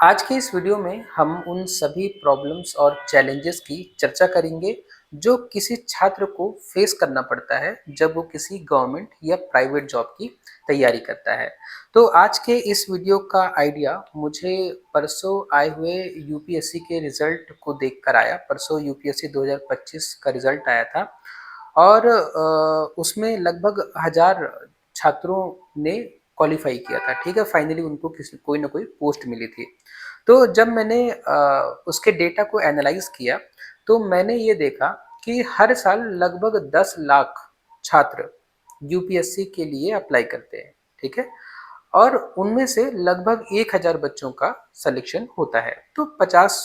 आज के इस वीडियो में हम उन सभी प्रॉब्लम्स और चैलेंजेस की चर्चा करेंगे जो किसी छात्र को फेस करना पड़ता है जब वो किसी गवर्नमेंट या प्राइवेट जॉब की तैयारी करता है। तो आज के इस वीडियो का आइडिया मुझे परसों आए हुए यूपीएससी के रिजल्ट को देखकर आया। परसों यूपीएससी 2025 का रिजल्ट आया था और उसमें लगभग 1000 छात्रों ने क्वालिफाई किया था। ठीक है, फाइनली उनको किसी कोई ना कोई पोस्ट मिली थी। तो जब मैंने उसके डेटा को एनालाइज किया तो मैंने ये देखा कि हर साल लगभग 10 लाख छात्र यूपीएससी के लिए अप्लाई करते हैं। ठीक है, और उनमें से लगभग 1000 बच्चों का सिलेक्शन होता है, तो 50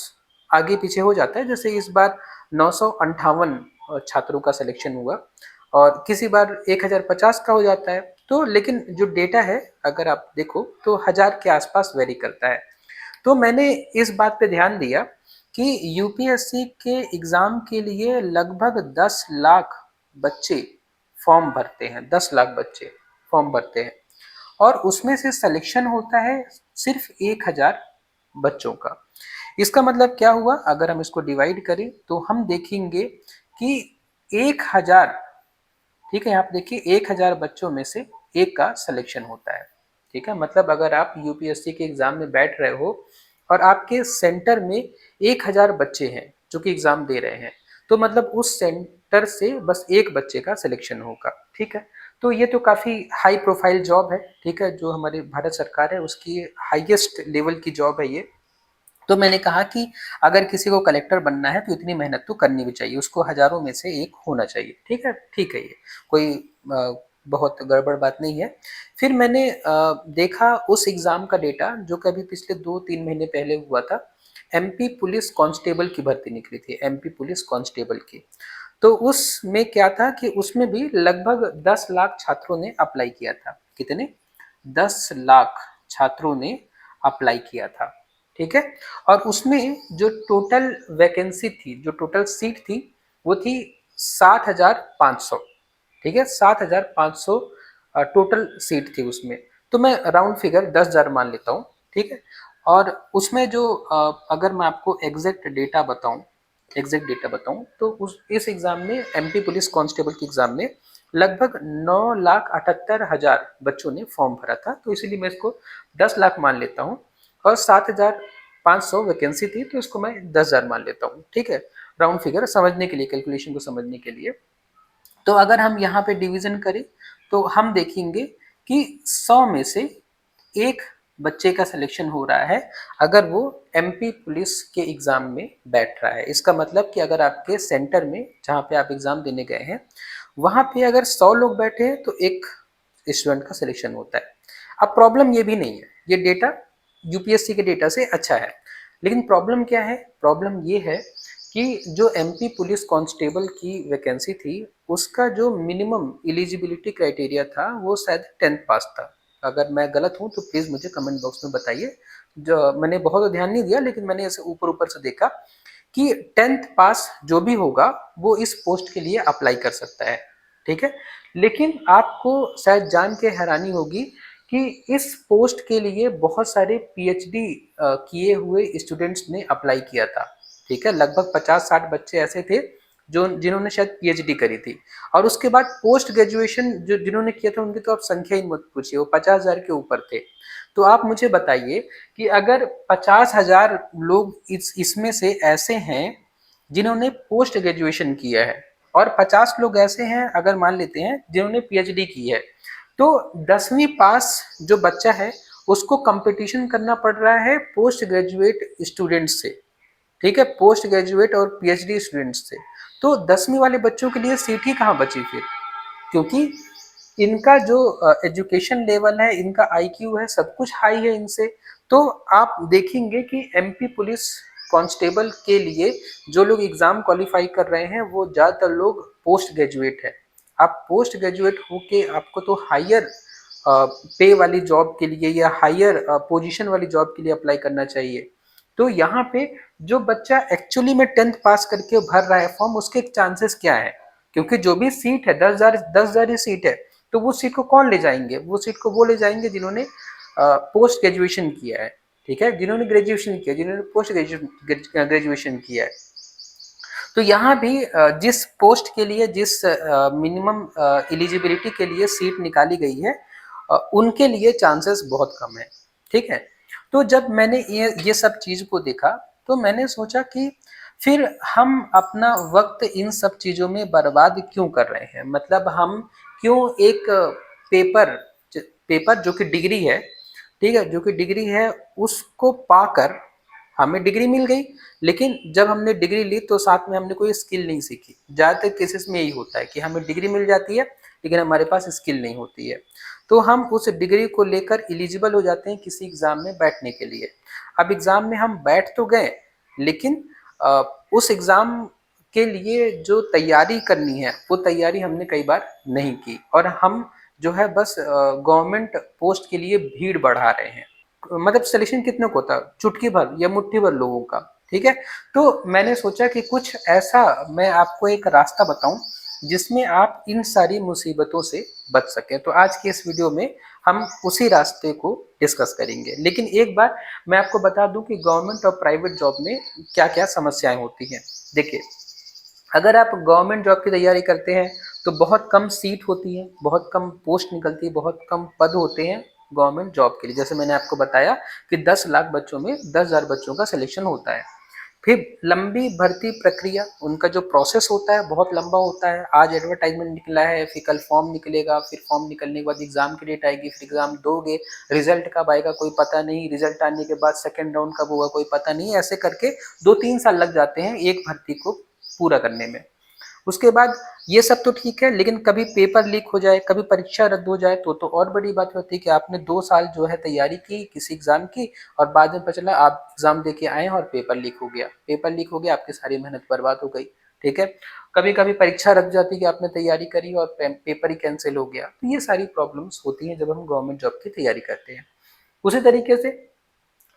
आगे पीछे हो जाता है। जैसे इस बार 958 छात्रों का सिलेक्शन हुआ और किसी बार 1050 का हो जाता है। तो लेकिन जो डेटा है अगर आप देखो तो 1000 के आसपास वेरी करता है। तो मैंने इस बात पे ध्यान दिया कि यूपीएससी के एग्जाम के लिए लगभग 10 लाख बच्चे फॉर्म भरते हैं। 10 लाख बच्चे फॉर्म भरते हैं और उसमें से सिलेक्शन होता है सिर्फ 1000 बच्चों का। इसका मतलब क्या हुआ, अगर हम इसको डिवाइड करें तो हम देखेंगे कि 1000, ठीक है, यहाँ पे देखिए 1000 बच्चों में से एक का सिलेक्शन होता है। ठीक है, मतलब अगर आप यूपीएससी के एग्जाम में बैठ रहे हो और आपके सेंटर में 1000 बच्चे हैं जो कि एग्जाम दे रहे हैं, तो मतलब उस सेंटर से बस एक बच्चे का सिलेक्शन होगा। ठीक है, तो ये तो काफी हाई प्रोफाइल जॉब है। ठीक है, जो हमारी भारत सरकार है उसकी हाईएस्ट लेवल की जॉब है ये। तो मैंने कहा कि अगर किसी को कलेक्टर बनना है तो इतनी मेहनत तो करनी भी चाहिए, उसको हजारों में से एक होना चाहिए। ठीक है, ठीक है, ये कोई बहुत गड़बड़ बात नहीं है। फिर मैंने देखा उस एग्जाम का डेटा जो कभी पिछले 2-3 महीने पहले हुआ था। एमपी पुलिस कांस्टेबल की भर्ती निकली थी, एमपी पुलिस कांस्टेबल की। तो उसमें क्या था कि उसमें भी लगभग 10 लाख छात्रों ने अप्लाई किया था। कितने? 10 लाख छात्रों ने अप्लाई किया था। ठीक है, और उसमें जो टोटल वैकेंसी थी, जो टोटल सीट थी, वो थी 7500। ठीक है, 7500 टोटल सीट थी उसमें। तो मैं राउंड फिगर 10,000 मान लेता हूँ। ठीक है, और उसमें जो अगर मैं आपको एग्जैक्ट डेटा बताऊं तो उस इस एग्जाम में एमपी पुलिस कांस्टेबल के एग्जाम में लगभग 9,78,000 बच्चों ने फॉर्म भरा था। तो इसीलिए मैं इसको 10 लाख मान लेता हूँ और 7,500 वैकेंसी थी, तो इसको मैं 10,000 मान लेता हूँ। ठीक है, राउंड फिगर समझने के लिए, कैलकुलेशन को समझने के लिए। तो अगर हम यहाँ पे डिवीजन करें तो हम देखेंगे कि 100 में से एक बच्चे का सिलेक्शन हो रहा है अगर वो एमपी पुलिस के एग्जाम में बैठ रहा है। इसका मतलब कि अगर आपके सेंटर में जहाँ पे आप एग्जाम देने गए हैं वहां पे अगर 100 लोग बैठे हैं तो एक स्टूडेंट का सिलेक्शन होता है। अब प्रॉब्लम ये भी नहीं है, ये डेटा यूपीएससी के डेटा से अच्छा है, लेकिन प्रॉब्लम क्या है? प्रॉब्लम ये है कि जो एमपी पुलिस कांस्टेबल की वैकेंसी थी उसका जो मिनिमम एलिजिबिलिटी क्राइटेरिया था वो शायद 10th पास था। अगर मैं गलत हूं तो प्लीज मुझे कमेंट बॉक्स में बताइए। जो मैंने बहुत ध्यान नहीं दिया लेकिन मैंने ऐसे ऊपर ऊपर से देखा कि 10th पास जो भी होगा वो इस पोस्ट के लिए अप्लाई कर सकता है। ठीक है, लेकिन आपको शायद जान के हैरानी होगी कि इस पोस्ट के लिए बहुत सारे पीएचडी किए हुए स्टूडेंट्स ने अप्लाई किया था। ठीक है, लगभग 50-60 बच्चे ऐसे थे जो जिन्होंने शायद पीएचडी करी थी। और उसके बाद पोस्ट ग्रेजुएशन जो जिन्होंने किया था उनकी तो आप संख्या ही मत पूछिए, वो 50,000 के ऊपर थे। तो आप मुझे बताइए कि अगर 50,000 लोग इसमें से ऐसे हैं जिन्होंने पोस्ट ग्रेजुएशन किया है और 50 लोग ऐसे हैं अगर मान लेते हैं जिन्होंने पीएचडी की है, तो 10वीं पास जो बच्चा है उसको कंपटीशन करना पड़ रहा है पोस्ट ग्रेजुएट स्टूडेंट से। ठीक है, पोस्ट ग्रेजुएट और पीएचडी स्टूडेंट्स से। तो 10वीं वाले बच्चों के लिए सीट ही कहाँ बची फिर, क्योंकि इनका जो एजुकेशन लेवल है, इनका आईक्यू है, सब कुछ हाई है इनसे। तो आप देखेंगे कि एमपी पुलिस कांस्टेबल के लिए जो लोग एग्जाम क्वालिफाई कर रहे हैं वो ज्यादातर लोग पोस्ट ग्रेजुएट है। आप पोस्ट ग्रेजुएट होके आपको तो हायर पे वाली जॉब के लिए या हायर पोजीशन वाली जॉब के लिए अप्लाई करना चाहिए। तो यहाँ पे जो बच्चा एक्चुअली में 10th पास करके भर रहा है फॉर्म, उसके चांसेस क्या है? क्योंकि जो भी सीट है 10,000 ही सीट है, तो वो सीट को कौन ले जाएंगे? वो सीट को वो ले जाएंगे जिन्होंने पोस्ट ग्रेजुएशन किया है। ठीक है, जिन्होंने ग्रेजुएशन किया, जिन्होंने पोस्ट ग्रेजुएशन किया है। तो यहाँ भी जिस पोस्ट के लिए जिस मिनिमम एलिजिबिलिटी के लिए सीट निकाली गई है, उनके लिए चांसेस बहुत कम है। ठीक है, तो जब मैंने ये सब चीज को देखा तो मैंने सोचा कि फिर हम अपना वक्त इन सब चीजों में बर्बाद क्यों कर रहे हैं, मतलब हम क्यों एक पेपर पेपर जो कि डिग्री है, ठीक है, जो कि डिग्री है उसको पाकर हमें डिग्री मिल गई, लेकिन जब हमने डिग्री ली तो साथ में हमने कोई स्किल नहीं सीखी। ज्यादातर केसेस में यही होता है कि हमें डिग्री मिल जाती है लेकिन हमारे पास स्किल नहीं होती है, तो हम उस डिग्री को लेकर एलिजिबल हो जाते हैं किसी एग्जाम में बैठने के लिए। अब एग्जाम में हम बैठ तो गए, लेकिन उस एग्जाम के लिए जो तैयारी करनी है वो तैयारी हमने कई बार नहीं की, और हम जो है बस गवर्नमेंट पोस्ट के लिए भीड़ बढ़ा रहे हैं। मतलब सिलेक्शन कितने को होता है, चुटकी भर या मुट्ठी भर लोगों का। ठीक है, तो मैंने सोचा कि कुछ ऐसा मैं आपको एक रास्ता बताऊं जिसमें आप इन सारी मुसीबतों से बच सके। तो आज की इस वीडियो में हम उसी रास्ते को डिस्कस करेंगे। लेकिन एक बार मैं आपको बता दूं कि गवर्नमेंट और प्राइवेट जॉब में क्या क्या समस्याएं होती हैं। देखिए, अगर आप गवर्नमेंट जॉब की तैयारी करते हैं तो बहुत कम सीट होती है, बहुत कम पोस्ट निकलती है, बहुत कम पद होते हैं गवर्नमेंट जॉब के लिए। जैसे मैंने आपको बताया कि 10 लाख बच्चों में 10,000 बच्चों का सिलेक्शन होता है। फिर लंबी भर्ती प्रक्रिया, उनका जो प्रोसेस होता है बहुत लंबा होता है। आज एडवर्टाइजमेंट निकला है, फिर कल फॉर्म निकलेगा, फिर फॉर्म निकलने के बाद एग्जाम की डेट आएगी, फिर एग्जाम दोगे, रिजल्ट कब आएगा कोई पता नहीं, रिजल्ट आने के बाद सेकेंड राउंड कब होगा कोई पता नहीं। ऐसे करके 2-3 साल लग जाते हैं एक भर्ती को पूरा करने में। उसके बाद ये सब तो ठीक है, लेकिन कभी पेपर लीक हो जाए, कभी परीक्षा रद्द हो जाए तो और बड़ी बात होती है कि आपने 2 साल जो है तैयारी की किसी एग्जाम की, और बाद में पता चला आप एग्जाम दे के आए और पेपर लीक हो गया। पेपर लीक हो गया, आपकी सारी मेहनत बर्बाद हो गई। ठीक है, कभी कभी परीक्षा रख जाती है कि आपने तैयारी करी और पेपर ही कैंसिल हो गया। तो ये सारी प्रॉब्लम्स होती हैं जब हम गवर्नमेंट जॉब की तैयारी करते हैं। उसी तरीके से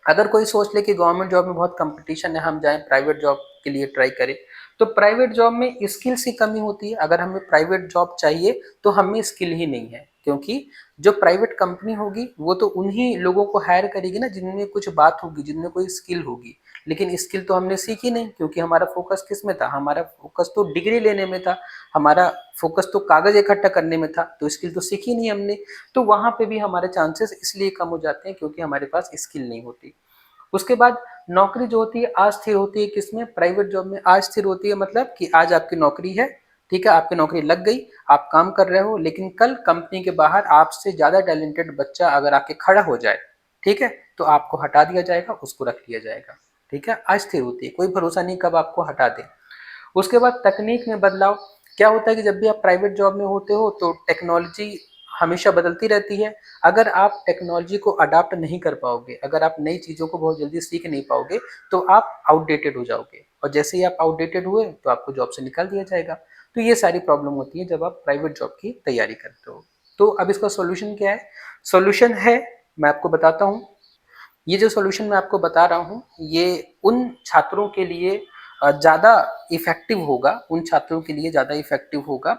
अगर कोई सोच ले कि गवर्नमेंट जॉब में बहुत कंपटीशन है, हम जाएं प्राइवेट जॉब के लिए ट्राई करें, तो प्राइवेट जॉब में स्किल्स की कमी होती है। अगर हमें प्राइवेट जॉब चाहिए तो हमें स्किल ही नहीं है, क्योंकि जो प्राइवेट कंपनी होगी वो तो उन्हीं लोगों को हायर करेगी ना जिनमें कुछ बात होगी, जिनमें कोई स्किल होगी। लेकिन स्किल तो हमने सीखी नहीं, क्योंकि हमारा फोकस किस में था, हमारा फोकस तो डिग्री लेने में था, हमारा फोकस तो कागज इकट्ठा करने में था, तो स्किल तो सीखी नहीं हमने। तो वहां पे भी हमारे चांसेस इसलिए कम हो जाते हैं क्योंकि हमारे पास स्किल नहीं होती। उसके बाद नौकरी जो होती है अस्थिर होती है, किसमें, प्राइवेट जॉब में अस्थिर होती है। मतलब कि आज आपकी नौकरी है, ठीक है, आपकी नौकरी लग गई, आप काम कर रहे हो, लेकिन कल कंपनी के बाहर आपसे ज्यादा टैलेंटेड बच्चा अगर आके खड़ा हो जाए, ठीक है, तो आपको हटा दिया जाएगा, उसको रख लिया जाएगा। ठीक है, अस्थिर होती है, कोई भरोसा नहीं कब आपको हटा दे। उसके बाद तकनीक में बदलाव। क्या होता है कि जब भी आप प्राइवेट जॉब में होते हो तो टेक्नोलॉजी हमेशा बदलती रहती है। अगर आप टेक्नोलॉजी को अडाप्ट नहीं कर पाओगे, अगर आप नई चीज़ों को बहुत जल्दी सीख नहीं पाओगे, तो आप आउटडेटेड हो जाओगे, और जैसे ही आप आउटडेटेड हुए तो आपको जॉब से निकाल दिया जाएगा। तो ये सारी प्रॉब्लम होती है जब आप प्राइवेट जॉब की तैयारी करते हो। तो अब इसका सोल्यूशन क्या है? सोल्यूशन है, मैं आपको बताता हूँ। ये जो सॉल्यूशन मैं आपको बता रहा हूँ ये उन छात्रों के लिए ज़्यादा इफेक्टिव होगा, उन छात्रों के लिए ज़्यादा इफेक्टिव होगा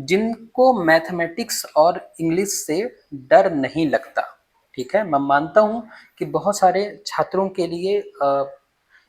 जिनको मैथमेटिक्स और इंग्लिश से डर नहीं लगता। ठीक है, मैं मानता हूँ कि बहुत सारे छात्रों के लिए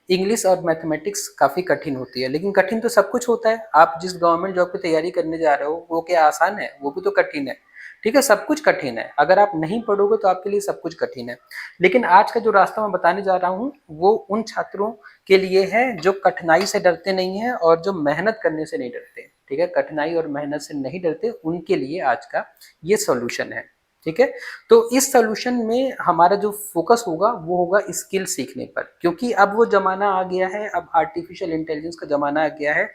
इंग्लिश और मैथमेटिक्स काफ़ी कठिन होती है, लेकिन कठिन तो सब कुछ होता है। आप जिस गवर्नमेंट जॉब की तैयारी करने जा रहे हो वो क्या आसान है? वो भी तो कठिन है। ठीक है, सब कुछ कठिन है, अगर आप नहीं पढ़ोगे तो आपके लिए सब कुछ कठिन है। लेकिन आज का जो रास्ता मैं बताने जा रहा हूँ वो उन छात्रों के लिए है जो कठिनाई से डरते नहीं है और जो मेहनत करने से नहीं डरते। ठीक है, कठिनाई और मेहनत से नहीं डरते, उनके लिए आज का ये सोल्यूशन है। ठीक है, तो इस सोल्यूशन में हमारा जो फोकस होगा वो होगा स्किल सीखने पर, क्योंकि अब वो जमाना आ गया है, अब आर्टिफिशियल इंटेलिजेंस का जमाना आ गया है।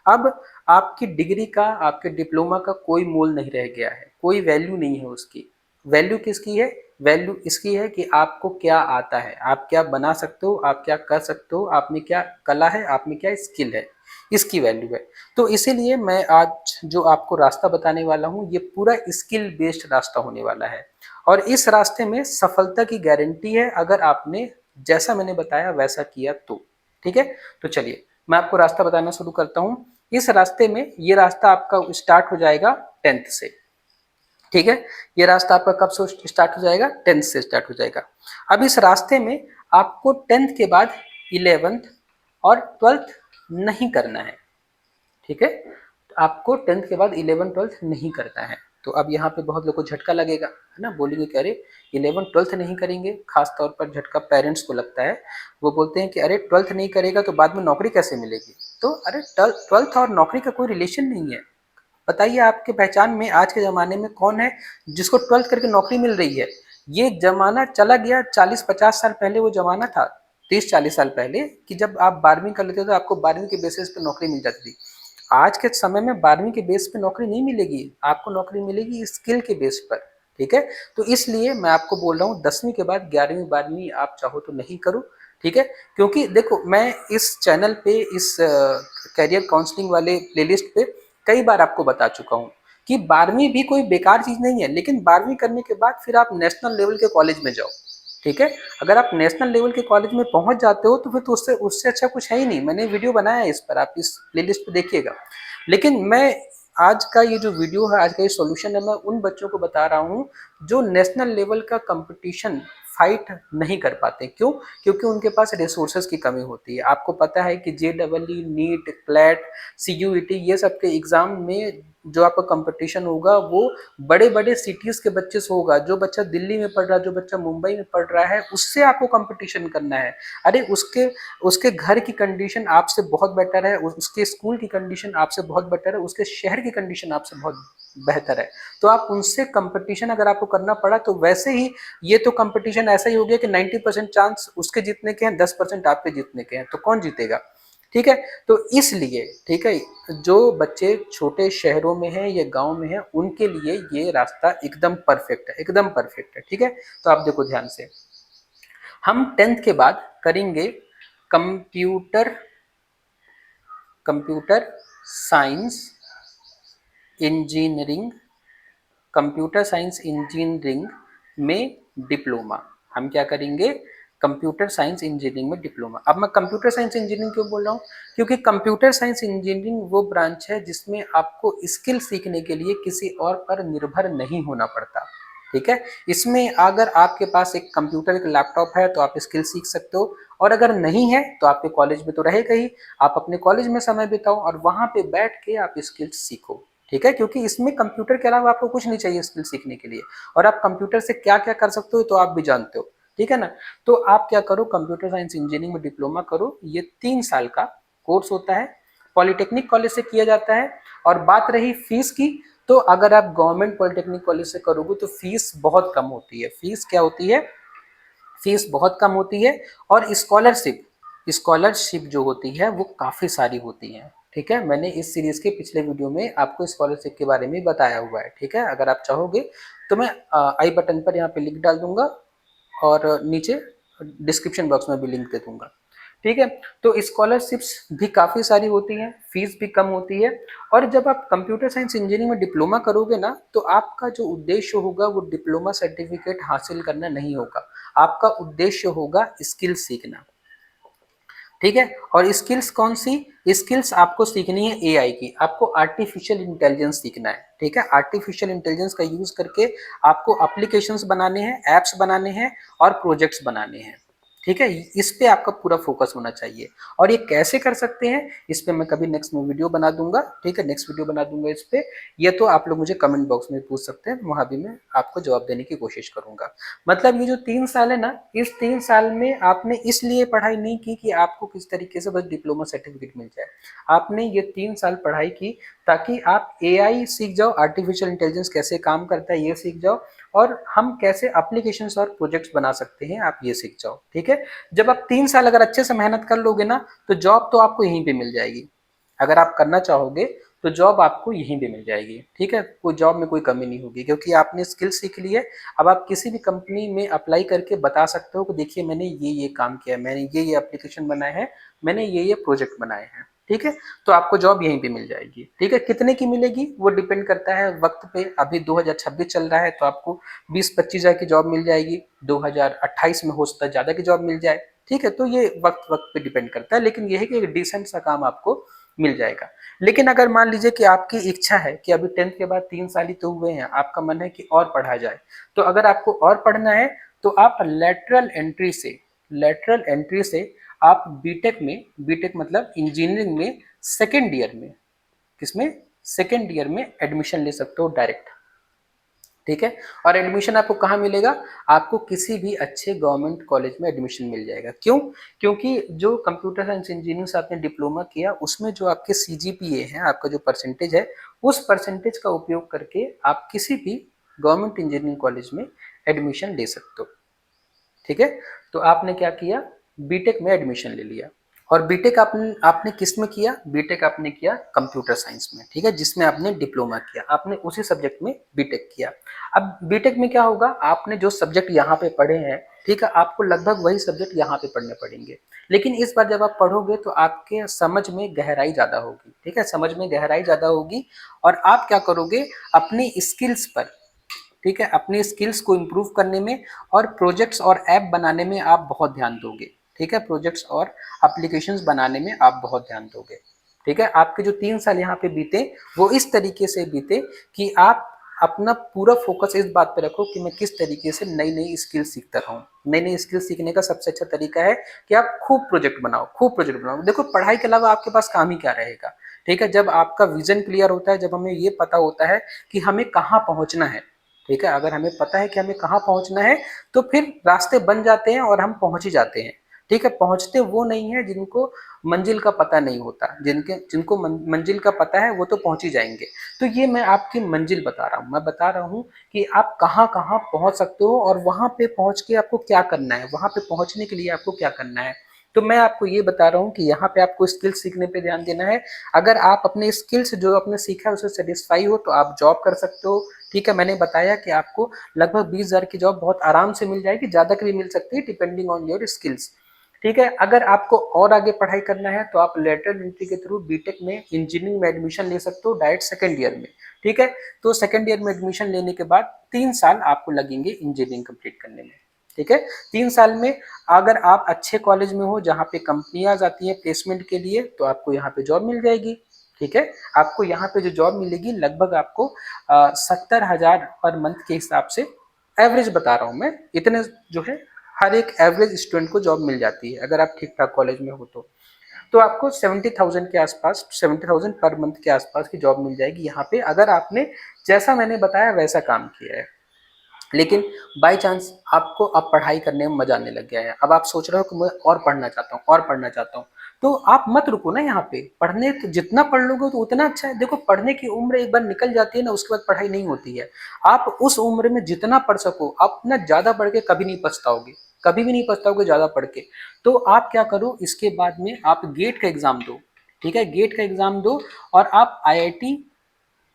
अब आपकी डिग्री का, आपके डिप्लोमा का कोई मोल नहीं रह गया है, कोई वैल्यू नहीं है उसकी। वैल्यू किसकी है? वैल्यू इसकी है कि आपको क्या आता है, आप क्या बना सकते हो, आप क्या कर सकते हो, आप में क्या कला है, आप में क्या स्किल है, इसकी वैल्यू है। तो इसीलिए मैं आज जो आपको रास्ता बताने वाला हूँ ये पूरा स्किल बेस्ड रास्ता होने वाला है, और इस रास्ते में सफलता की गारंटी है अगर आपने जैसा मैंने बताया वैसा किया तो। ठीक है, तो चलिए मैं आपको रास्ता बताना शुरू करता हूँ। इस रास्ते में ये रास्ता आपका स्टार्ट हो जाएगा 10th से। ठीक है, ये रास्ता आपका कब से स्टार्ट हो जाएगा? 10th से स्टार्ट हो जाएगा। अब इस रास्ते में आपको 10th के बाद 11th और 12th नहीं करना है। ठीक है, तो आपको 10th के बाद 11 12th नहीं करना है। तो अब यहाँ पे बहुत लोगों को झटका लगेगा, है ना, बोलेंगे कि अरे 11 12th नहीं करेंगे, खास तौर पर झटका पेरेंट्स को लगता है। वो बोलते हैं कि अरे 12th नहीं करेगा तो बाद में नौकरी कैसे मिलेगी? तो अरे 12th और नौकरी का कोई रिलेशन नहीं है। बताइए आपके पहचान में आज के ज़माने में कौन है जिसको 12th करके नौकरी मिल रही है? ये ज़माना चला गया, 40-50 साल पहले वो ज़माना था, 30-40 साल पहले, कि जब आप 12वीं कर लेते थे तो आपको 12वीं के बेसिस पे नौकरी मिल जाती थी। आज के समय में 12वीं के बेस पे नौकरी नहीं मिलेगी, आपको नौकरी मिलेगी स्किल के बेस पर। ठीक है, तो इसलिए मैं आपको बोल रहा हूँ 10वीं के बाद 11वीं 12वीं आप चाहो तो नहीं करो। ठीक है, क्योंकि देखो मैं इस चैनल पे, इस करियर काउंसलिंग वाले प्लेलिस्ट पे कई बार आपको बता चुका हूँ कि 12वीं भी कोई बेकार चीज नहीं है, लेकिन 12वीं करने के बाद फिर आप नेशनल लेवल के कॉलेज में जाओ। ठीक है, अगर आप नेशनल लेवल के कॉलेज में पहुंच जाते हो तो फिर तो उससे उससे अच्छा कुछ है ही नहीं। मैंने वीडियो बनाया है इस पर, आप इस प्लेलिस्ट पे देखिएगा। लेकिन मैं आज का ये जो वीडियो है, आज का ये सॉल्यूशन है, मैं उन बच्चों को बता रहा हूँ जो नेशनल लेवल का कंपटीशन फाइट नहीं कर पाते। क्यों? क्योंकि उनके पास रिसोर्सेज की कमी होती है। आपको पता है कि JEE, नीट, क्लैट, CUET ये सब के एग्जाम में जो आपका कंपटीशन होगा वो बड़े बड़े सिटीज के बच्चे से होगा। जो बच्चा दिल्ली में पढ़ रहा है, जो बच्चा मुंबई में पढ़ रहा है, उससे आपको कंपटीशन करना है। अरे उसके उसके घर की कंडीशन आपसे बहुत बेटर है, उसके स्कूल की कंडीशन आपसे बहुत बेटर है, उसके शहर की कंडीशन आपसे बहुत बेहतर है। तो आप उनसे कंपटीशन अगर आपको करना पड़ा तो वैसे ही ये तो कंपटीशन ऐसा ही हो गया कि 90% चांस उसके जीतने के हैं, 10% आपके जीतने के हैं, तो कौन जीतेगा? ठीक है, तो इसलिए ठीक है, जो बच्चे छोटे शहरों में हैं या गांव में हैं उनके लिए ये रास्ता एकदम परफेक्ट है, एकदम परफेक्ट है। ठीक है, तो आप देखो ध्यान से, हम 10th के बाद करेंगे computer computer science engineering, computer science engineering में डिप्लोमा। हम क्या करेंगे? कंप्यूटर साइंस इंजीनियरिंग में डिप्लोमा। अब मैं कंप्यूटर साइंस इंजीनियरिंग क्यों बोल रहा हूँ? क्योंकि कंप्यूटर साइंस इंजीनियरिंग वो ब्रांच है जिसमें आपको स्किल सीखने के लिए किसी और पर निर्भर नहीं होना पड़ता। ठीक है, इसमें अगर आपके पास एक कंप्यूटर, एक लैपटॉप है तो आप स्किल सीख सकते हो, और अगर नहीं है तो आपके कॉलेज में तो रहेगा ही, आप अपने कॉलेज में समय बिताओ और वहां पे बैठ के आप स्किल सीखो। ठीक है, क्योंकि इसमें कंप्यूटर के अलावा आपको कुछ नहीं चाहिए स्किल सीखने के लिए, और आप कंप्यूटर से क्या क्या कर सकते हो तो आप भी जानते हो। ठीक है ना, तो आप क्या करो, कंप्यूटर साइंस इंजीनियरिंग में डिप्लोमा करो। ये 3 साल का कोर्स होता है, पॉलिटेक्निक कॉलेज से किया जाता है। और बात रही फीस की, तो अगर आप गवर्नमेंट पॉलिटेक्निक कॉलेज से करोगे तो फीस बहुत कम होती है। फीस क्या होती है? फीस बहुत कम होती है, और स्कॉलरशिप स्कॉलरशिप जो होती है वो काफ़ी सारी होती है। ठीक है, मैंने इस सीरीज के पिछले वीडियो में आपको स्कॉलरशिप के बारे में बताया हुआ है। ठीक है, अगर आप चाहोगे तो मैं आई बटन पर यहाँ पे लिंक डाल दूंगा, और नीचे डिस्क्रिप्शन बॉक्स में भी लिंक दे दूंगा। ठीक है, तो स्कॉलरशिप्स भी काफ़ी सारी होती हैं, फीस भी कम होती है। और जब आप कंप्यूटर साइंस इंजीनियरिंग में डिप्लोमा करोगे ना, तो आपका जो उद्देश्य होगा वो डिप्लोमा सर्टिफिकेट हासिल करना नहीं होगा, आपका उद्देश्य होगा स्किल सीखना। ठीक है, और स्किल्स कौन सी? स्किल्स आपको सीखनी है एआई की, आपको आर्टिफिशियल इंटेलिजेंस सीखना है। ठीक है, आर्टिफिशियल इंटेलिजेंस का यूज करके आपको एप्लीकेशंस बनाने हैं, एप्स बनाने हैं और प्रोजेक्ट्स बनाने हैं। ठीक है, इस पे आपका पूरा फोकस होना चाहिए। और ये कैसे कर सकते हैं इस पे मैं कभी नेक्स्ट में वीडियो बना दूंगा। ठीक है, नेक्स्ट वीडियो बना दूंगा इस पे। ये तो आप लोग मुझे कमेंट बॉक्स में पूछ सकते हैं, वहां भी मैं आपको जवाब देने की कोशिश करूंगा। मतलब ये जो 3 साल है ना, इस 3 साल में आपने इसलिए पढ़ाई नहीं की कि आपको किस तरीके से बस डिप्लोमा सर्टिफिकेट मिल जाए। आपने ये 3 साल पढ़ाई की ताकि आप एआई सीख जाओ, आर्टिफिशियल इंटेलिजेंस कैसे काम करता है ये सीख जाओ, और हम कैसे एप्लीकेशंस और प्रोजेक्ट्स बना सकते हैं आप ये सीख जाओ। ठीक है, जब आप 3 साल अगर अच्छे से मेहनत कर लोगे ना, तो जॉब तो आपको यहीं पे मिल जाएगी। अगर आप करना चाहोगे तो जॉब आपको यहीं पे मिल जाएगी। ठीक है, कोई जॉब में कोई कमी नहीं होगी, क्योंकि आपने स्किल सीख ली है। अब आप किसी भी कंपनी में अप्लाई करके बता सकते हो कि देखिए मैंने ये काम किया है, मैंने ये एप्लीकेशन बनाए हैं, मैंने ये प्रोजेक्ट बनाए हैं। ठीक है, तो आपको जॉब यहीं पे मिल जाएगी। ठीक है, कितने की मिलेगी वो डिपेंड करता है वक्त पे। अभी 2026 चल रहा है तो आपको 20-25 हज़ार की जॉब मिल जाएगी, 2028 में हो सकता है ज़्यादा की जॉब मिल जाए। ठीक है, तो ये वक्त वक्त पे डिपेंड करता है, लेकिन ये है कि एक डिसेंट सा काम आपको मिल जाएगा। लेकिन अगर मान लीजिए कि आपकी इच्छा है कि अभी 10th के बाद 3 साल ही तो हुए हैं, आपका मन है कि और पढ़ा जाए, तो अगर आपको और पढ़ना है तो आप लेटरल एंट्री से आप बीटेक में, बीटेक मतलब इंजीनियरिंग में सेकेंड ईयर में, किसमें, सेकेंड ईयर में एडमिशन ले सकते हो डायरेक्ट। ठीक है, और एडमिशन आपको कहाँ मिलेगा, आपको किसी भी अच्छे गवर्नमेंट कॉलेज में एडमिशन मिल जाएगा। क्यों, क्योंकि जो कंप्यूटर साइंस इंजीनियरिंग से आपने डिप्लोमा किया उसमें जो आपके सीजीपीए है, आपका जो परसेंटेज है, उस परसेंटेज का उपयोग करके आप किसी भी गवर्नमेंट इंजीनियरिंग कॉलेज में एडमिशन ले सकते हो। ठीक है, तो आपने क्या किया, बीटेक में एडमिशन ले लिया। और बीटेक आपने आपने किस में किया, बीटेक आपने किया कंप्यूटर साइंस में। ठीक है, जिसमें आपने डिप्लोमा किया, आपने उसी सब्जेक्ट में बीटेक किया। अब बीटेक में क्या होगा, आपने जो सब्जेक्ट यहाँ पे पढ़े हैं, ठीक है, आपको लगभग वही सब्जेक्ट यहाँ पे पढ़ने पड़ेंगे। लेकिन इस बार जब आप पढ़ोगे तो आपके समझ में गहराई ज्यादा होगी। ठीक है, समझ में गहराई ज्यादा होगी, और आप क्या करोगे, अपनी स्किल्स पर, ठीक है, अपनी स्किल्स को इम्प्रूव करने में और प्रोजेक्ट्स और ऐप बनाने में आप बहुत ध्यान दोगे। ठीक है, प्रोजेक्ट्स और एप्लीकेशंस बनाने में आप बहुत ध्यान दोगे। ठीक है, आपके जो 3 साल यहाँ पे बीते वो इस तरीके से बीते कि आप अपना पूरा फोकस इस बात पे रखो कि मैं किस तरीके से नई नई स्किल सीखता रहूँ। नई नई स्किल सीखने का सबसे अच्छा तरीका है कि आप खूब प्रोजेक्ट बनाओ, खूब प्रोजेक्ट बनाओ। देखो, पढ़ाई के अलावा आपके पास काम ही क्या रहेगा। ठीक है, जब आपका विजन क्लियर होता है, जब हमें ये पता होता है कि हमें कहाँ पहुंचना है, ठीक है, अगर हमें पता है कि हमें कहाँ पहुंचना है तो फिर रास्ते बन जाते हैं और हम पहुंच ही जाते हैं। ठीक है, पहुंचते वो नहीं है जिनको मंजिल का पता नहीं होता, जिनको मंजिल का पता है वो तो पहुंच ही जाएंगे। तो ये मैं आपकी मंजिल बता रहा हूँ, मैं बता रहा हूँ कि आप कहाँ कहाँ पहुंच सकते हो और वहां पे पहुंच के आपको क्या करना है, वहां पे पहुंचने के लिए आपको क्या करना है। तो मैं आपको ये बता रहा हूँ कि यहाँ पे आपको स्किल सीखने पे ध्यान देना है। अगर आप अपने स्किल्स जो आपने सीखा है उससे सेटिस्फाई हो तो आप जॉब कर सकते हो। ठीक है, मैंने बताया कि आपको लगभग 20,000 की जॉब बहुत आराम से मिल जाएगी, ज्यादा की भी मिल सकती है डिपेंडिंग ऑन योर स्किल्स। ठीक है, अगर आपको और आगे पढ़ाई करना है तो आप लेटरल एंट्री के थ्रू बीटेक में इंजीनियरिंग में एडमिशन ले सकते हो डायरेक्ट सेकंड ईयर में। ठीक है, तो सेकंड ईयर में एडमिशन लेने के बाद 3 साल आपको लगेंगे इंजीनियरिंग कंप्लीट करने में। ठीक है, 3 साल में अगर आप अच्छे कॉलेज में हो जहाँ पे कंपनियां आती हैं प्लेसमेंट के लिए तो आपको यहाँ पे जॉब मिल जाएगी। ठीक है, आपको यहाँ पे जो जॉब मिलेगी लगभग आपको 70,000 पर मंथ के हिसाब से, एवरेज बता रहा हूँ मैं, इतने जो है हर एक एवरेज स्टूडेंट को जॉब मिल जाती है अगर आप ठीक ठाक कॉलेज में हो तो आपको 70,000 के आसपास, 70,000 पर मंथ के आसपास की जॉब मिल जाएगी यहाँ पे, अगर आपने जैसा मैंने बताया वैसा काम किया है। लेकिन बाय चांस आपको अब पढ़ाई करने में मजा आने लग गया है, अब आप सोच रहे हो कि मैं और पढ़ना चाहता हूँ, और पढ़ना चाहता हूँ, तो आप मत रुको ना यहाँ पे, पढ़ने तो जितना पढ़ लोगे तो उतना अच्छा है। देखो, पढ़ने की उम्र एक बार निकल जाती है ना, उसके बाद पढ़ाई नहीं होती है। आप उस उम्र में जितना पढ़ सको, आप ना ज्यादा पढ़ के कभी नहीं पछताओगे, कभी भी नहीं पछताओगे ज्यादा पढ़ के। तो आप क्या करो, इसके बाद में आप गेट का एग्जाम दो। ठीक है, गेट का एग्जाम दो और आप आईआईटी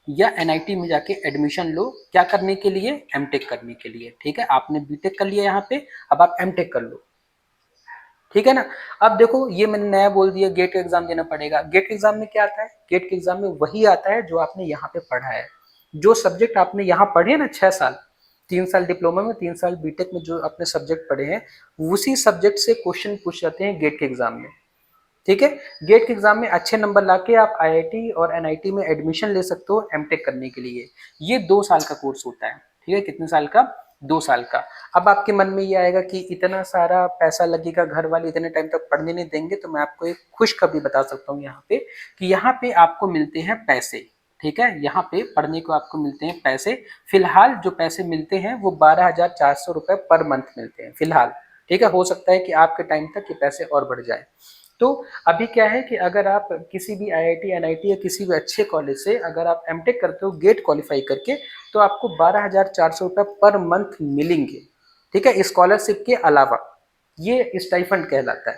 या एनआईटी में जाके एडमिशन लो, क्या करने के लिए, एमटेक करने के लिए। ठीक है, आपने बीटेक कर लिया यहाँ पे, अब आप एमटेक कर लो। ठीक है ना। अब देखो, ये मैंने नया बोल दिया, गेट का एग्जाम देना पड़ेगा। गेट के एग्जाम में क्या आता है, गेट के एग्जाम में वही आता है जो आपने यहाँ पे पढ़ा है, जो सब्जेक्ट आपने यहाँ पढ़े ना 6 साल, 3 साल डिप्लोमा में, 3 साल बीटेक में जो अपने सब्जेक्ट पढ़े हैं, उसी सब्जेक्ट से क्वेश्चन पूछ जाते हैं गेट के एग्जाम में। ठीक है, गेट के एग्जाम में अच्छे नंबर लाके आप आईआईटी और एनआईटी में एडमिशन ले सकते हो एमटेक करने के लिए। ये 2 साल का कोर्स होता है। ठीक है, कितने साल का, 2 साल का। अब आपके मन में ये आएगा कि इतना सारा पैसा लगेगा, घर वाले इतने टाइम तक पढ़ने नहीं देंगे, तो मैं आपको एक खुशखबरी बता सकता हूँ यहाँ पे कि यहाँ पे आपको मिलते हैं पैसे। ठीक है, यहाँ पे पढ़ने को आपको मिलते हैं पैसे। फिलहाल जो पैसे मिलते हैं वो 12,400 रुपए पर मंथ मिलते हैं फिलहाल। ठीक है, हो सकता है कि आपके टाइम तक ये पैसे और बढ़ जाए। तो अभी क्या है कि अगर आप किसी भी आईआईटी एनआईटी या किसी भी अच्छे कॉलेज से अगर आप एमटेक करते हो गेट क्वालिफाई करके, तो आपको 12,400 रुपए पर मंथ मिलेंगे। ठीक है, स्कॉलरशिप के अलावा, ये स्टाइफंड कहलाता है।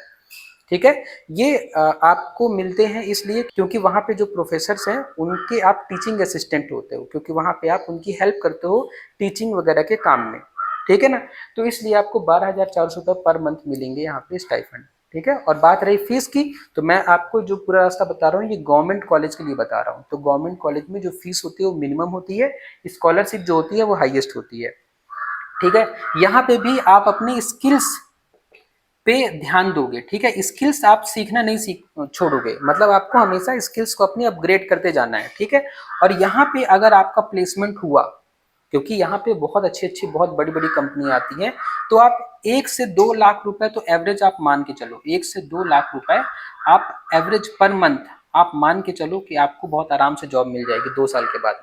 ठीक है, ये आपको मिलते हैं इसलिए क्योंकि वहाँ पे जो प्रोफेसर्स हैं उनके आप टीचिंग असिस्टेंट होते हो, क्योंकि वहाँ पे आप उनकी हेल्प करते हो टीचिंग वगैरह के काम में। ठीक है ना, तो इसलिए आपको 12,400 रुपए पर मंथ मिलेंगे यहाँ पे स्टाइफंड। ठीक है, और बात रही फीस की, तो मैं आपको जो पूरा रास्ता बता रहा हूँ ये गवर्नमेंट कॉलेज के लिए बता रहा हूँ। तो गवर्नमेंट कॉलेज में जो फीस होती है वो मिनिमम होती है, स्कॉलरशिप जो होती है वो हाईएस्ट होती है। ठीक है, यहाँ पे भी आप अपनी स्किल्स पे ध्यान दोगे, ठीक है। स्किल्स आप सीखना नहीं छोड़ोगे, मतलब आपको हमेशा स्किल्स को अपनी अपग्रेड करते जाना है, ठीक है। और यहाँ पे अगर आपका प्लेसमेंट हुआ, क्योंकि यहाँ पे बहुत अच्छी अच्छी बहुत बड़ी बड़ी कंपनी आती हैं, तो आप 1 से 2 लाख रुपए तो एवरेज आप मान के चलो, 1 से 2 लाख रुपए आप एवरेज पर मंथ आप मान के चलो कि आपको बहुत आराम से जॉब मिल जाएगी 2 साल के बाद,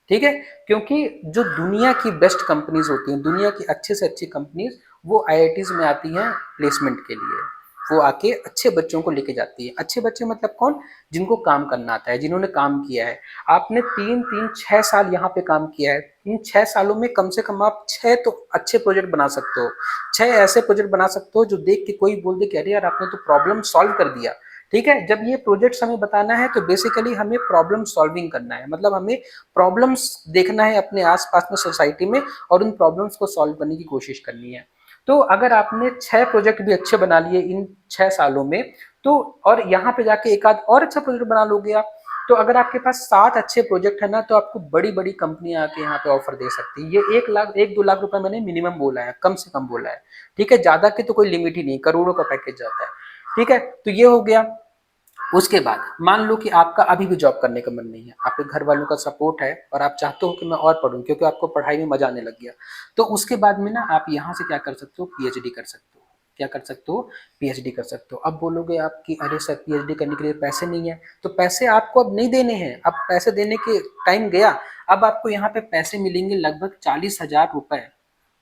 ठीक है। क्योंकि जो दुनिया की बेस्ट कंपनीज होती हैं, दुनिया की अच्छे से अच्छी कंपनीज, वो आईआईटीज में आती हैं प्लेसमेंट के लिए। वो आके अच्छे बच्चों को लेके जाती है। अच्छे बच्चे मतलब कौन? जिनको काम करना आता है, जिन्होंने काम किया है। आपने 3 3 6 साल यहाँ पे काम किया है, इन 6 सालों में कम से कम आप 6 तो अच्छे प्रोजेक्ट बना सकते हो। 6 ऐसे प्रोजेक्ट बना सकते हो जो देख के कोई बोल दे कि अरे यार आपने तो प्रॉब्लम सॉल्व कर दिया, ठीक है। जब ये प्रोजेक्ट्स हमें बताना है तो बेसिकली हमें प्रॉब्लम सॉल्विंग करना है, मतलब हमें प्रॉब्लम्स देखना है अपने आसपास में सोसाइटी में और उन प्रॉब्लम्स को सॉल्व करने की कोशिश करनी है। तो अगर आपने 6 प्रोजेक्ट भी अच्छे बना लिए इन 6 सालों में, तो और यहाँ पे जाके एक आध और अच्छा प्रोजेक्ट बना लोगे आप, तो अगर आपके पास 7 अच्छे प्रोजेक्ट है ना, तो आपको बड़ी बड़ी कंपनियां आके यहाँ पे ऑफर दे सकती है। ये 1 लाख 1 2 लाख रुपए मैंने मिनिमम बोला है, कम से कम बोला है, ठीक है। ज्यादा की तो कोई लिमिट ही नहीं, करोड़ों का पैकेज जाता है, ठीक है। तो ये हो गया। उसके बाद मान लो कि आपका अभी भी जॉब करने का मन नहीं है, आपके घर वालों का सपोर्ट है और आप चाहते हो कि मैं और पढूं, क्योंकि आपको पढ़ाई में मजा आने लग गया। तो उसके बाद में ना आप यहाँ से क्या कर सकते हो? पीएचडी कर सकते हो। क्या कर सकते हो? पीएचडी कर सकते हो। अब बोलोगे आप कि अरे सर पीएचडी करने के लिए पैसे नहीं है, तो पैसे आपको अब नहीं देने हैं, अब पैसे देने के टाइम गया। अब आपको यहाँ पे पैसे मिलेंगे लगभग 40,000 रुपए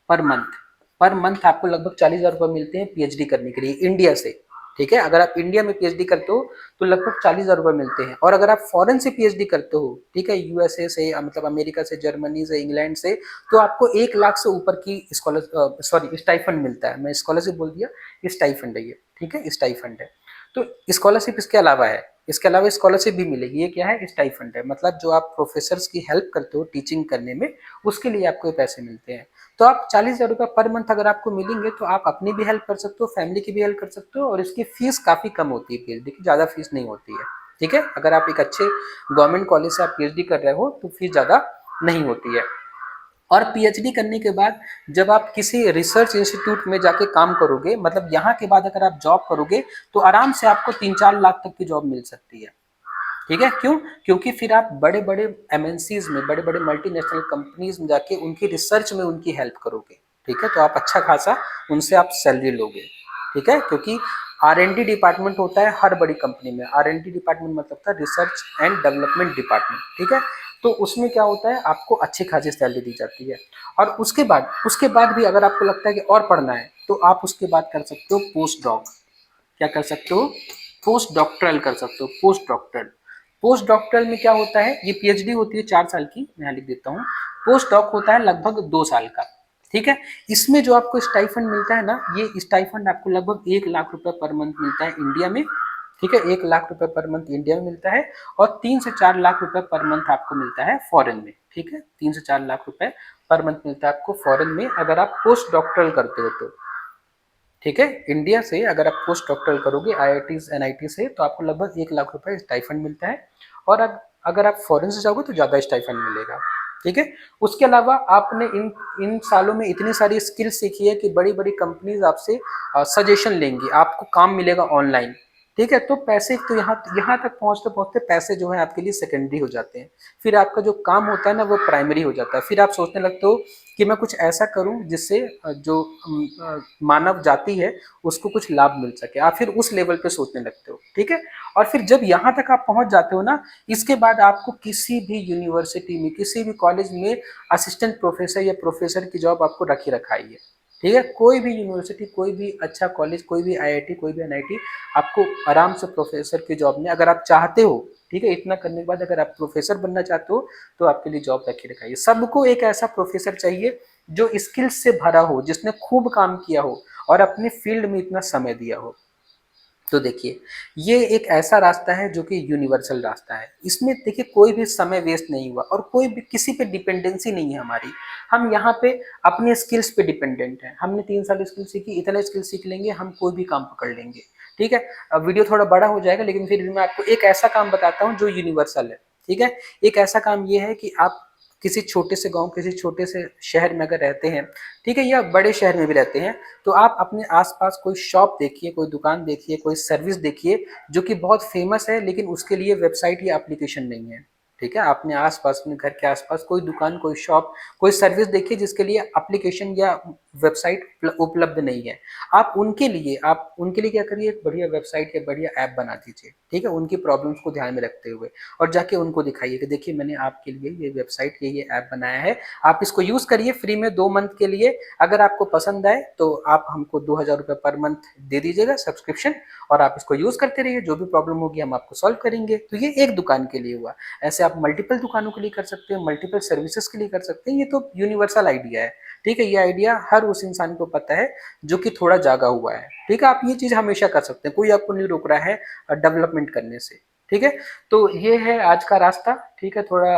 पर मंथ। पर मंथ आपको लगभग 40,000 रुपए मिलते हैं पीएचडी करने के लिए इंडिया से, ठीक है। अगर आप इंडिया में पीएचडी करते हो तो लगभग 40,000 रुपए मिलते हैं। और अगर आप फॉरेन से पीएचडी करते हो, ठीक है, यूएसए से, मतलब अमेरिका से, जर्मनी से, इंग्लैंड से, तो आपको 1 लाख से ऊपर की स्टाइफंड मिलता है। मैं स्कॉलरशिप बोल दिया, स्टाइफंड है ये, ठीक है, स्टाइफंड है। तो स्कॉलरशिप इसके अलावा है, इसके अलावा स्कॉलरशिप भी मिलेगी। ये क्या है? स्टाइफंड है, मतलब जो आप प्रोफेसर्स की हेल्प करते हो टीचिंग करने में, उसके लिए आपको ये पैसे मिलते हैं। तो आप 40,000 रुपये पर मंथ अगर आपको मिलेंगे तो आप अपनी भी हेल्प कर सकते हो, फैमिली की भी हेल्प कर सकते हो, और इसकी फीस काफी कम होती है पीएचडी की, ज्यादा फीस नहीं होती है, ठीक है। अगर आप एक अच्छे गवर्नमेंट कॉलेज से आप पीएचडी कर रहे हो तो फीस ज्यादा नहीं होती है। और पीएचडी करने के बाद जब आप किसी रिसर्च इंस्टीट्यूट में जाके काम करोगे, मतलब यहाँ के बाद अगर आप जॉब करोगे, तो आराम से आपको 3 4 लाख तक की जॉब मिल सकती है, ठीक है। क्यों? क्योंकि फिर आप बड़े बड़े एमएनसीज में, बड़े बड़े मल्टीनेशनल कंपनीज में जाके उनकी रिसर्च में उनकी हेल्प करोगे, ठीक है। तो आप अच्छा खासा उनसे आप सैलरी लोगे, ठीक है। क्योंकि आर&डी डिपार्टमेंट होता है हर बड़ी कंपनी में। आर&डी डिपार्टमेंट मतलब था रिसर्च एंड डेवलपमेंट डिपार्टमेंट, ठीक है। तो उसमें क्या होता है, आपको अच्छी खासी सैलरी दी जाती है। और उसके बाद भी अगर आपको लगता है कि और पढ़ना है, तो आप उसके बाद कर सकते हो पोस्ट डॉक। क्या कर सकते हो? पोस्ट डॉक्टरल कर सकते हो, पोस्ट डॉक्टरल। पोस्ट डॉक्टरल में क्या होता है, ये पीएचडी होती है 4 साल की, मैं यहाँ लिख देता हूँ। पोस्ट डॉक होता है लगभग 2 साल का, ठीक है। इसमें जो आपको स्टाइफंड मिलता है ना, ये स्टाइफंड आपको लगभग 1 लाख रुपए पर मंथ मिलता है इंडिया में, ठीक है। 1 लाख रुपए पर मंथ इंडिया में मिलता है, और 3 से 4 लाख रुपए पर मंथ आपको मिलता है फॉरेन में, ठीक है। 3 से 4 लाख रुपए पर मंथ मिलता है आपको फॉरेन में, अगर आप पोस्ट डॉक्टरल करते हो तो, ठीक है। इंडिया से अगर आप पोस्ट डॉक्टरल करोगे आईआईटीज एनआईटी से, तो आपको लगभग 1 लाख रुपए स्टाइफंड मिलता है। और अगर आप फॉरेन से जाओगे तो ज़्यादा स्टाइफंड मिलेगा, ठीक है। उसके अलावा आपने इन इन सालों में इतनी सारी स्किल सीखी है कि बड़ी बड़ी कंपनीज आपसे सजेशन लेंगी, आपको काम मिलेगा ऑनलाइन, ठीक है। तो पैसे तो यहाँ यहाँ तक पहुँचते पहुँचते पैसे जो है आपके लिए सेकेंडरी हो जाते हैं। फिर आपका जो काम होता है ना, वो प्राइमरी हो जाता है। फिर आप सोचने लगते हो कि मैं कुछ ऐसा करूं जिससे जो मानव जाति है उसको कुछ लाभ मिल सके, आप फिर उस लेवल पे सोचने लगते हो, ठीक है। और फिर जब यहाँ तक आप पहुंच जाते हो ना, इसके बाद आपको किसी भी यूनिवर्सिटी में, किसी भी कॉलेज में असिस्टेंट प्रोफेसर या प्रोफेसर की जॉब आपको रखी रखाई है, ठीक है। कोई भी यूनिवर्सिटी, कोई भी अच्छा कॉलेज, कोई भी आईआईटी, कोई भी एनआईटी आपको आराम से प्रोफेसर की जॉब में, अगर आप चाहते हो, ठीक है, इतना करने के बाद अगर आप प्रोफेसर बनना चाहते हो, तो आपके लिए जॉब रखी रखाई है। सबको एक ऐसा प्रोफेसर चाहिए जो स्किल्स से भरा हो, जिसने खूब काम किया हो और अपने फील्ड में इतना समय दिया हो। तो देखिए, ये एक ऐसा रास्ता है जो कि यूनिवर्सल रास्ता है। इसमें देखिए कोई भी समय वेस्ट नहीं हुआ और कोई भी किसी पे डिपेंडेंसी नहीं है हमारी। हम यहाँ पे अपने स्किल्स पे डिपेंडेंट हैं। हमने 3 साल स्किल सीखी, इतने स्किल सीख लेंगे, हम कोई भी काम पकड़ लेंगे, ठीक है। अब वीडियो थोड़ा बड़ा हो जाएगा, लेकिन फिर भी मैं आपको एक ऐसा काम बताता हूँ जो यूनिवर्सल है, ठीक है। एक ऐसा काम ये है कि आप किसी छोटे से गाँव, किसी छोटे से शहर में अगर रहते हैं, ठीक है, या बड़े शहर में भी रहते हैं, तो आप अपने आस-पास कोई शॉप देखिए, कोई दुकान देखिए, कोई सर्विस देखिए जो कि बहुत फेमस है लेकिन उसके लिए वेबसाइट या एप्लीकेशन नहीं है। ठीक है? अपने आस-पास, अपने घर के आस-पास कोई दुकान, कोई शॉप, कोई सर्विस देखिए जिसके लिए एप्लीकेशन या वेबसाइट उपलब्ध नहीं है। आप उनके लिए क्या करिए, एक बढ़िया वेबसाइट या बढ़िया ऐप बना दीजिए, ठीक है? उनकी प्रॉब्लम्स को ध्यान में रखते हुए, और जाके उनको दिखाइए कि देखिए मैंने आपके लिए ये वेबसाइट, ये ऐप बनाया है, आप इसको यूज़ करिए फ्री में 2 मंथ के लिए। अगर आपको पसंद आए तो आप हमको ₹2000 पर मंथ दे दीजिएगा सब्सक्रिप्शन, और आप इसको यूज़ करते रहिए, जो भी प्रॉब्लम होगी हम आपको सॉल्व करेंगे। तो ये एक दुकान के लिए हुआ। ऐसे आप मल्टीपल दुकानों के लिए कर सकते हैं, मल्टीपल सर्विसेज के लिए कर सकते हैं। ये तो यूनिवर्सल आइडिया है, ठीक है? ये आइडिया हर उस इंसान को पता है जो कि थोड़ा जागा हुआ है, ठीक है? आप ये चीज़ हमेशा कर सकते हैं, कोई आपको नहीं रोक रहा है डेवलपमेंट करने से, ठीक है? तो ये है आज का रास्ता, ठीक है? थोड़ा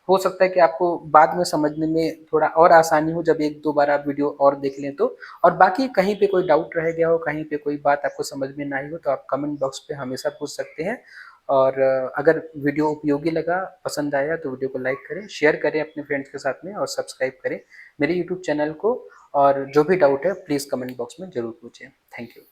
हो सकता है कि आपको बाद में समझने में थोड़ा और आसानी हो जब 1-2 बार आप वीडियो और देख लें तो। और बाकी कहीं पे कोई डाउट रह गया हो, कहीं पे कोई बात आपको समझ में ना आई हो, तो आप कमेंट बॉक्स पे हमेशा पूछ सकते हैं। और अगर वीडियो उपयोगी लगा, पसंद आया, तो वीडियो को लाइक करें, शेयर करें अपने फ्रेंड्स के साथ में, और सब्सक्राइब करें मेरे यूट्यूब चैनल को। और जो भी डाउट है प्लीज़ कमेंट बॉक्स में ज़रूर पूछें। Thank you.